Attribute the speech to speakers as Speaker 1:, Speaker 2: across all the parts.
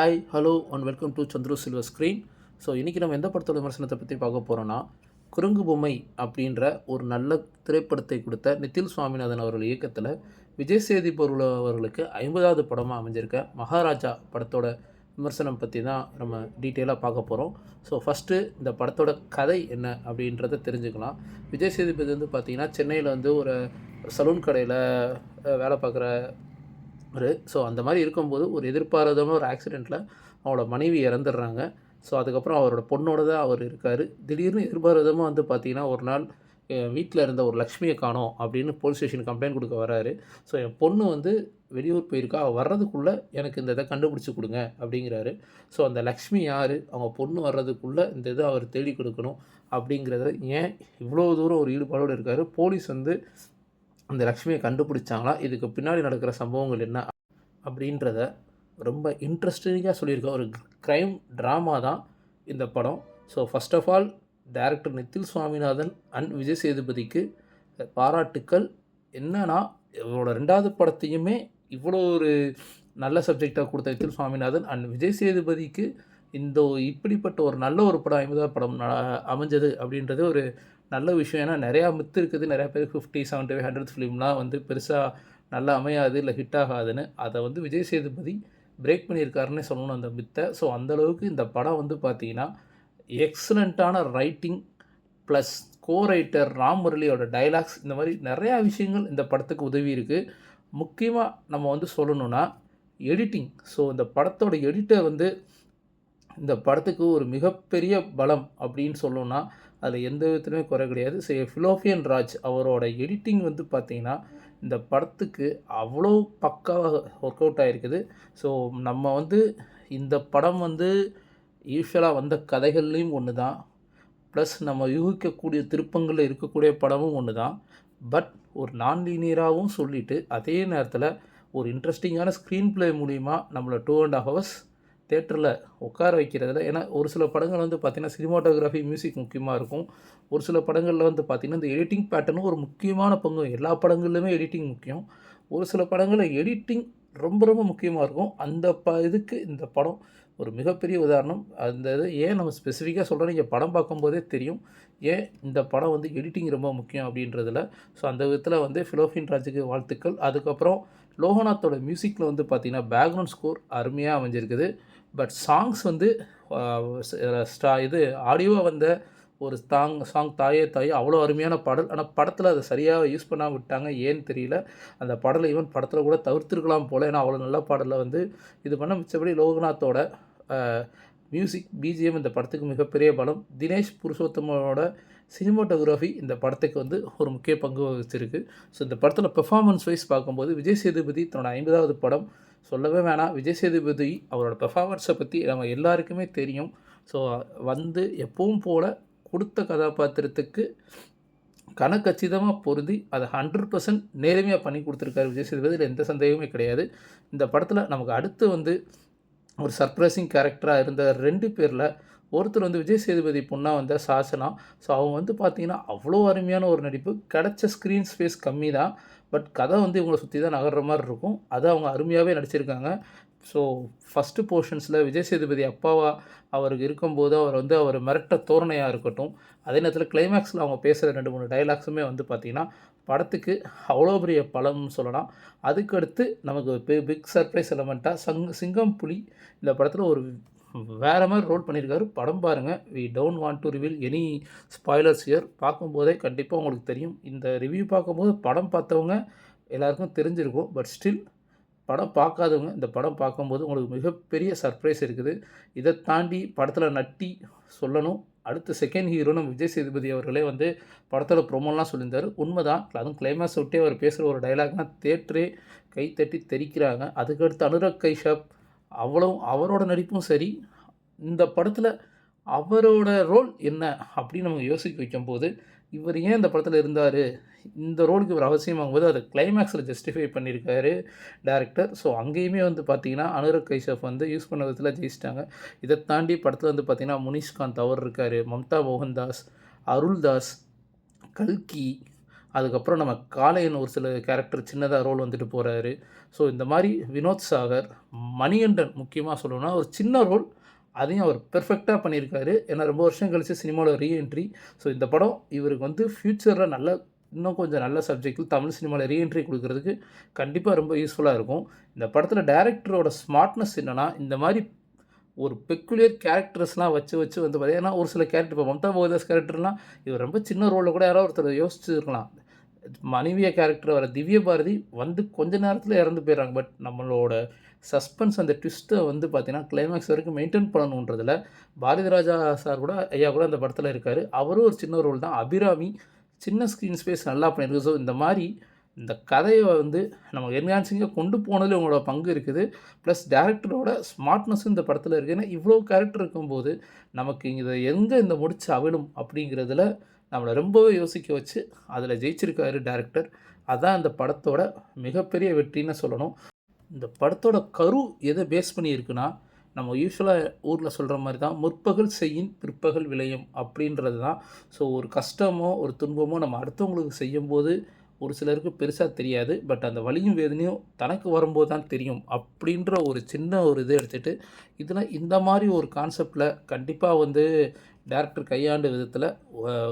Speaker 1: Hi hello and welcome to Chandru silver screen. So இன்றைக்கி நம்ம எந்த படத்தோட விமர்சனத்தை பற்றி பார்க்க போகிறோன்னா, குரங்கு பொம்மை அப்படின்ற ஒரு நல்ல திரைப்படத்தை கொடுத்த நித்தில் சுவாமிநாதன் அவர்கள் இயக்கத்தில் விஜய் சேதுபதி அவர்களுக்கு 50வது படமாக அமைஞ்சிருக்க மகாராஜா படத்தோட விமர்சனம் பற்றி தான் நம்ம டீட்டெயிலாக பார்க்க போகிறோம். ஸோ ஃபஸ்ட்டு இந்த படத்தோட கதை என்ன அப்படின்றத தெரிஞ்சுக்கலாம். விஜய் சேதுபதி வந்து பார்த்திங்கன்னா சென்னையில் வந்து ஒரு சலூன் கடையில் வேலை பார்க்குற ஸோ அந்த மாதிரி இருக்கும்போது ஒரு எதிர்பாராதமான ஒரு ஆக்சிடெண்ட்டில் அவனோட மனைவி இறந்துடுறாங்க. ஸோ அதுக்கப்புறம் அவரோட பொண்ணோட தான் அவர் இருக்கார். திடீர்னு எதிர்பாராதமாக வந்து பார்த்திங்கன்னா ஒரு நாள் வீட்டில் இருந்த ஒரு லக்ஷ்மியை காணோம் அப்படின்னு போலீஸ் ஸ்டேஷன் கம்ப்ளைண்ட் கொடுக்க வராரு. ஸோ என் பொண்ணு வந்து வெளியூர் போயிருக்கா, அவள் வர்றதுக்குள்ளே எனக்கு இந்த இதை கண்டுபிடிச்சி கொடுங்க அப்படிங்கிறாரு. ஸோ அந்த லக்ஷ்மி யார், அவங்க பொண்ணு வர்றதுக்குள்ளே இந்த இதை அவர் தேடி கொடுக்கணும் அப்படிங்கிறத ஏன் இவ்வளோ தூரம் ஒரு ஈடுபாடோடு இருக்கார். போலீஸ் வந்து அந்த லக்ஷ்மியை கண்டுபிடிச்சாங்களா, இதுக்கு பின்னாடி நடக்கிற சம்பவங்கள் என்ன அப்படின்றத ரொம்ப இன்ட்ரெஸ்டிங்காக சொல்லியிருக்க ஒரு க்ரைம் ட்ராமா தான் இந்த படம். So first of all director Nithil Swaminathan and Vijay சேதுபதிக்கு பாராட்டுக்கள். என்னன்னா, இவரோட 2வது படத்தையுமே இவ்வளோ ஒரு நல்ல சப்ஜெக்டாக கொடுத்த நித்தில் சுவாமிநாதன் அண்ட் விஜய் சேதுபதிக்கு இந்த இப்படிப்பட்ட ஒரு நல்ல ஒரு படம் 50வது படம் அமைஞ்சது அப்படின்றது ஒரு நல்ல விஷயம். ஏன்னா நிறையா மித்து இருக்குது, நிறையா பேர் 50, 75, 100 ஃபிலிம்லாம் வந்து பெருசாக நல்லா அமையாது, இல்லை ஹிட் ஆகாதுன்னு. அதை வந்து விஜய் சேதுபதி பிரேக் பண்ணியிருக்காருன்னு சொல்லணும் அந்த மித்தை. ஸோ அந்தளவுக்கு இந்த படம் வந்து பார்த்திங்கன்னா எக்ஸலண்ட்டான writing plus co writer Ram முரளியோட டைலாக்ஸ், இந்த மாதிரி நிறையா விஷயங்கள் இந்த படத்துக்கு உதவி இருக்குது. முக்கியமாக நம்ம வந்து சொல்லணுன்னா எடிட்டிங். ஸோ இந்த படத்தோட எடிட்டர் வந்து இந்த படத்துக்கு ஒரு மிகப்பெரிய பலம் அப்படின்னு சொல்லணுன்னா அதில் எந்த விதத்துலையுமே குறை கிடையாது. ஃபிலோஃபியன் ராஜ் அவரோட எடிட்டிங் வந்து பார்த்திங்கன்னா இந்த படத்துக்கு அவ்வளோ பக்காவாக ஒர்க் அவுட் ஆகிருக்குது. ஸோ நம்ம வந்து இந்த படம் வந்து யூஸ்வலாக வந்த கதைகள்லேயும் ஒன்று தான், ப்ளஸ் நம்ம யூகிக்கக்கூடிய திருப்பங்களில் இருக்கக்கூடிய படமும் ஒன்று தான். பட் ஒரு நான் லீனியராகவும் சொல்லிவிட்டு அதே நேரத்தில் ஒரு இன்ட்ரெஸ்டிங்கான ஸ்க்ரீன் ப்ளே மூலிமா நம்மளை 2.5 hours தேட்டரில் உட்கார வைக்கிறதுல. ஏன்னா ஒரு சில படங்கள் வந்து பார்த்திங்கன்னா சினிமாட்டோகிராஃபி, மியூசிக் முக்கியமாக இருக்கும். ஒரு சில படங்களில் வந்து பார்த்திங்கன்னா இந்த எடிட்டிங் பேட்டர்னும் ஒரு முக்கியமான பங்கு. எல்லா படங்கள்லையுமே எடிட்டிங் முக்கியம். ஒரு சில படங்களில் எடிட்டிங் ரொம்ப ரொம்ப முக்கியமாக இருக்கும். அந்த இதுக்கு இந்த படம் ஒரு மிகப்பெரிய உதாரணம். அந்த இது ஏன் நம்ம ஸ்பெசிஃபிக்காக சொல்கிறோம், நீங்கள் படம் பார்க்கும்போதே தெரியும் ஏன் இந்த படம் வந்து எடிட்டிங் ரொம்ப முக்கியம் அப்படின்றதில். ஸோ அந்த விதத்தில் வந்து ஃபிலோஃபியன் ராஜுக்கு வாழ்த்துக்கள். அதுக்கப்புறம் லோகநாத்தோட மியூசிக்கில் வந்து பார்த்திங்கன்னா பேக்ரவுண்ட் ஸ்கோர் அருமையாக அமைஞ்சிருக்குது. பட் சாங்ஸ் வந்து இது ஆடியோவாக வந்த ஒரு சாங் தாயே தாயே அவ்வளோ அருமையான பாடல். ஆனால் படத்தில் அதை சரியாக யூஸ் பண்ணாமல் விட்டாங்க, ஏன்னு தெரியல. அந்த பாடலை ஈவன் படத்தில் கூட தவிர்த்துருக்கலாம் போல். ஏன்னா அவ்வளோ நல்ல பாடலில் வந்து இது பண்ண. மிச்சபடி லோகநாத்தோட மியூசிக், பிஜிஎம் இந்த படத்துக்கு மிகப்பெரிய பலம். தினேஷ் புருஷோத்தமோட சினிமாட்டோகிராஃபி இந்த படத்துக்கு வந்து ஒரு முக்கிய பங்கு வகிச்சிருக்கு. ஸோ இந்த படத்தில் பெர்ஃபார்மன்ஸ் வைஸ் பார்க்கும்போது விஜய் சேதுபதி தன்னோட 50வது படம் சொல்லவே வேணாம். விஜய் சேதுபதி அவரோட பெர்ஃபார்மன்ஸை பற்றி நம்ம எல்லாருக்குமே தெரியும். ஸோ வந்து எப்பவும் போல் கொடுத்த கதாபாத்திரத்துக்கு கணக்கச்சிதமாக பொருந்தி அதை 100% நேர்மையாக பண்ணி கொடுத்துருக்காரு விஜய் சேதுபதி. இதில் எந்த சந்தேகமே கிடையாது. இந்த படத்தில் நமக்கு அடுத்து வந்து ஒரு சர்ப்ரைசிங் கேரக்டராக இருந்த 2 பேரில் ஒருத்தர் வந்து விஜய் சேதுபதி பொண்ணாக வந்த சாசனா. ஸோ அவங்க வந்து பார்த்திங்கன்னா அவ்வளோ அருமையான ஒரு நடிப்பு. கிடச்ச ஸ்க்ரீன் ஸ்பேஸ் கம்மி தான், பட் கதை வந்து இவங்களை சுற்றி தான் நகர்ற மாதிரி இருக்கும். அதை அவங்க அருமையாகவே நடிச்சிருக்காங்க. ஸோ ஃபஸ்ட்டு போர்ஷன்ஸில் விஜய் சேதுபதி அப்பாவா அவருக்கு இருக்கும்போது அவர் மிரட்ட தோரணையாக இருக்கட்டும், அதே நேரத்தில் கிளைமேக்ஸில் அவங்க பேசுகிற 2-3 டைலாக்ஸுமே வந்து பார்த்திங்கன்னா படத்துக்கு அவ்வளோ பெரிய பலம்னு சொல்லலாம். அதுக்கடுத்து நமக்கு பிக் சர்ப்ரைஸ் எலமெண்ட்டாக சிங்கம் புலி இந்த படத்தில் ஒரு வேறு மாதிரி ரோல் பண்ணியிருக்காரு. படம் பாருங்கள். We don't want to reveal any spoilers here. பார்க்கும்போதே கண்டிப்பாக உங்களுக்கு தெரியும். இந்த ரிவ்யூ பார்க்கும்போது படம் பார்த்தவங்க எல்லாருக்கும் தெரிஞ்சிருக்கும். பட் ஸ்டில் படம் பார்க்காதவங்க இந்த படம் பார்க்கும்போது உங்களுக்கு மிகப்பெரிய சர்ப்ரைஸ் இருக்குது. இதை தாண்டி படத்தில் நட்டி சொல்லணும். அடுத்த செகண்ட் ஹீரோ நம்ம விஜய் சேதுபதி அவர்களே வந்து படத்தோட ப்ரொமோலாம் சொல்லியிருந்தார். உண்மைதான். அதுவும் கிளைமேக்ஸ் விட்டே அவர் பேசுகிற ஒரு டைலாக்னால் தேட்டரே கைத்தட்டி தெரிக்கிறாங்க. அதுக்கடுத்து அனுராக் கைஷப் அவரோட நடிப்பும் சரி. இந்த படத்தில் அவரோட ரோல் என்ன அப்படின்னு நம்ம யோசிக்க வைக்கும்போது இவர் ஏன் இந்த படத்தில் இருந்தார், இந்த ரோலுக்கு இவர் அவசியமாகும்போது அதை கிளைமேக்ஸில் ஜஸ்டிஃபை பண்ணியிருக்காரு டேரக்டர். ஸோ அங்கேயுமே வந்து பார்த்திங்கன்னா அனுராக் கைஷப் வந்து யூஸ் பண்ண விதத்தில் ஜெயிச்சிட்டாங்க. இதை தாண்டி படத்தில் வந்து பார்த்திங்கன்னா முனிஷ்காந்த் அவர் இருக்கார், மம்தா மோகன்தாஸ், அருள்தாஸ், கல்கி, அதுக்கப்புறம் நம்ம காளையன் ஒரு சில கேரக்டர் சின்னதாக ரோல் வந்துட்டு போகிறாரு. ஸோ இந்த மாதிரி வினோத் சாகர், மணிகண்டன் முக்கியமாக சொல்லணும்னா ஒரு சின்ன ரோல், அதையும் அவர் பெர்ஃபெக்டாக பண்ணியிருக்காரு. ஏன்னா ரொம்ப வருஷம் கழித்து சினிமாவில் ரீஎன்ட்ரி. ஸோ இந்த படம் இவருக்கு வந்து ஃப்யூச்சரில் இன்னும் கொஞ்சம் நல்ல சப்ஜெக்டில் தமிழ் சினிமாவில் ரீஎன்ட்ரி கொடுக்கறதுக்கு கண்டிப்பாக ரொம்ப யூஸ்ஃபுல்லாக இருக்கும். இந்த படத்தில் டைரக்டரோட ஸ்மார்ட்னஸ் என்னென்னா, இந்த மாதிரி ஒரு பெக்குலியர் கேரக்டர்ஸ்லாம் வச்சு வந்து பார்த்தீங்கன்னா, ஒரு சில கேரக்டர் இப்போ மம்தா பகவதாஸ் கேரக்டர்லாம் இவர் ரொம்ப சின்ன ரோலில் கூட யாராவது ஒருத்தர் யோசிச்சுருக்கலாம். மனைவிய கேரக்டர் வர திவ்ய பாரதி வந்து கொஞ்ச நேரத்தில் இறந்து போயிடுறாங்க. பட் நம்மளோட சஸ்பென்ஸ் அந்த ட்விஸ்ட்டை வந்து பார்த்தீங்கன்னா, கிளைமேக்ஸ் வரைக்கும் மெயின்டைன் பண்ணணுன்றதில் பாரதி ராஜா சார் கூட ஐயா கூட அந்த படத்தில் இருக்கார். அவரும் ஒரு சின்ன ரோல் தான். அபிராமி சின்ன ஸ்க்ரீன் ஸ்பேஸ் நல்லா பண்ணியிருக்கு. ஸோ இந்த மாதிரி இந்த கதையை வந்து நம்ம என்ஹான்சிங்காக கொண்டு போனதில் உங்களோட பங்கு இருக்குது. ப்ளஸ் டேரக்டரோட ஸ்மார்ட்னஸும் இந்த படத்தில் இருக்குது. ஏன்னா இவ்வளோ கேரக்டர் இருக்கும்போது நமக்கு இதை எங்கே இந்த முடிச்சு அவிழும் அப்படிங்கிறதுல நம்மளை ரொம்பவே யோசிக்க வச்சு அதில் ஜெயிச்சிருக்காரு டேரக்டர். அதான் இந்த படத்தோட மிகப்பெரிய வெற்றின்னு சொல்லணும். இந்த படத்தோட கரு எதை பேஸ் பண்ணியிருக்குன்னா, நம்ம யூஸ்வலாக ஊரில் சொல்கிற மாதிரி தான், முற்பகல் செய்யின் பிற்பகல் விளையும் அப்படின்றது தான். ஸோ ஒரு கஷ்டமோ ஒரு துன்பமோ நம்ம அடுத்தவங்களுக்கு செய்யும்போது ஒரு சிலருக்கு பெருசாக தெரியாது. பட் அந்த வலியும் வேதனையும் தனக்கு வரும்போது தான் தெரியும் அப்படின்ற ஒரு சின்ன ஒரு இதை எடுத்துகிட்டு இதில் இந்த மாதிரி ஒரு கான்செப்டில் கண்டிப்பாக வந்து டேரக்டர் கையாண்ட விதத்தில்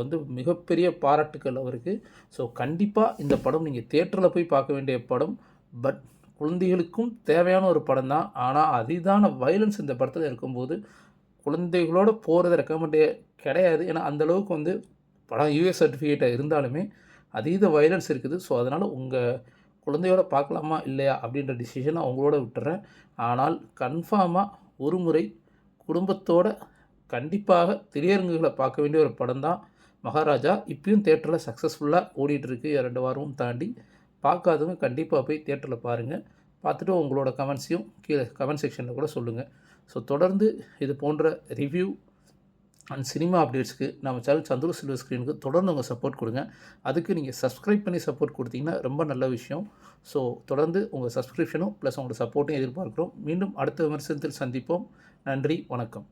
Speaker 1: வந்து மிகப்பெரிய பாராட்டுக்கள் அவருக்கு. ஸோ கண்டிப்பாக இந்த படம் நீங்கள் தியேட்டரில் போய் பார்க்க வேண்டிய படம். பட் குழந்தைகளுக்கும் தேவையான ஒரு படம் தான். ஆனால் அதீதான வயலன்ஸ் இந்த படத்தில் இருக்கும்போது குழந்தைகளோடு போகிறத ரெக்கமெண்டே கிடையாது. ஏன்னா அந்தளவுக்கு வந்து படம் யூஎஸ் சர்டிஃபிகேட்டாக இருந்தாலுமே அதீத வயலன்ஸ் இருக்குது. ஸோ அதனால் உங்கள் குழந்தையோட பார்க்கலாமா இல்லையா அப்படின்ற டிசிஷனை அவங்களோட விட்டுறேன். ஆனால் கன்ஃபார்மாக ஒரு முறை குடும்பத்தோட கண்டிப்பாக திரையரங்குகளை பார்க்க வேண்டிய ஒரு படம் தான் மகாராஜா. இப்பயும் தியேட்டரில் சக்ஸஸ்ஃபுல்லாக ஓடிட்டுருக்கு. 2 வாரமும் தாண்டி. பார்க்காதவங்க கண்டிப்பாக போய் தியேட்டரில் பாருங்கள். பார்த்துட்டு உங்களோட கமெண்ட்ஸையும் கீழே கமெண்ட் செக்ஷனில் கூட சொல்லுங்கள். ஸோ தொடர்ந்து இது போன்ற ரிவ்யூ அண்ட் சினிமா அப்டேட்ஸ்க்கு நம்ம சேனல் சந்துரு சில்வர் ஸ்க்ரீனுக்கு தொடர்ந்து உங்கள் சப்போர்ட் கொடுங்க. அதுக்கு நீங்கள் சப்ஸ்கிரைப் பண்ணி சப்போர்ட் கொடுத்தீங்கன்னா ரொம்ப நல்ல விஷயம். ஸோ தொடர்ந்து உங்கள் சப்ஸ்கிரிப்ஷனும் ப்ளஸ் உங்களோட சப்போர்ட்டையும் எதிர்பார்க்குறோம். மீண்டும் அடுத்த விமர்சனத்தில் சந்திப்போம். நன்றி, வணக்கம்.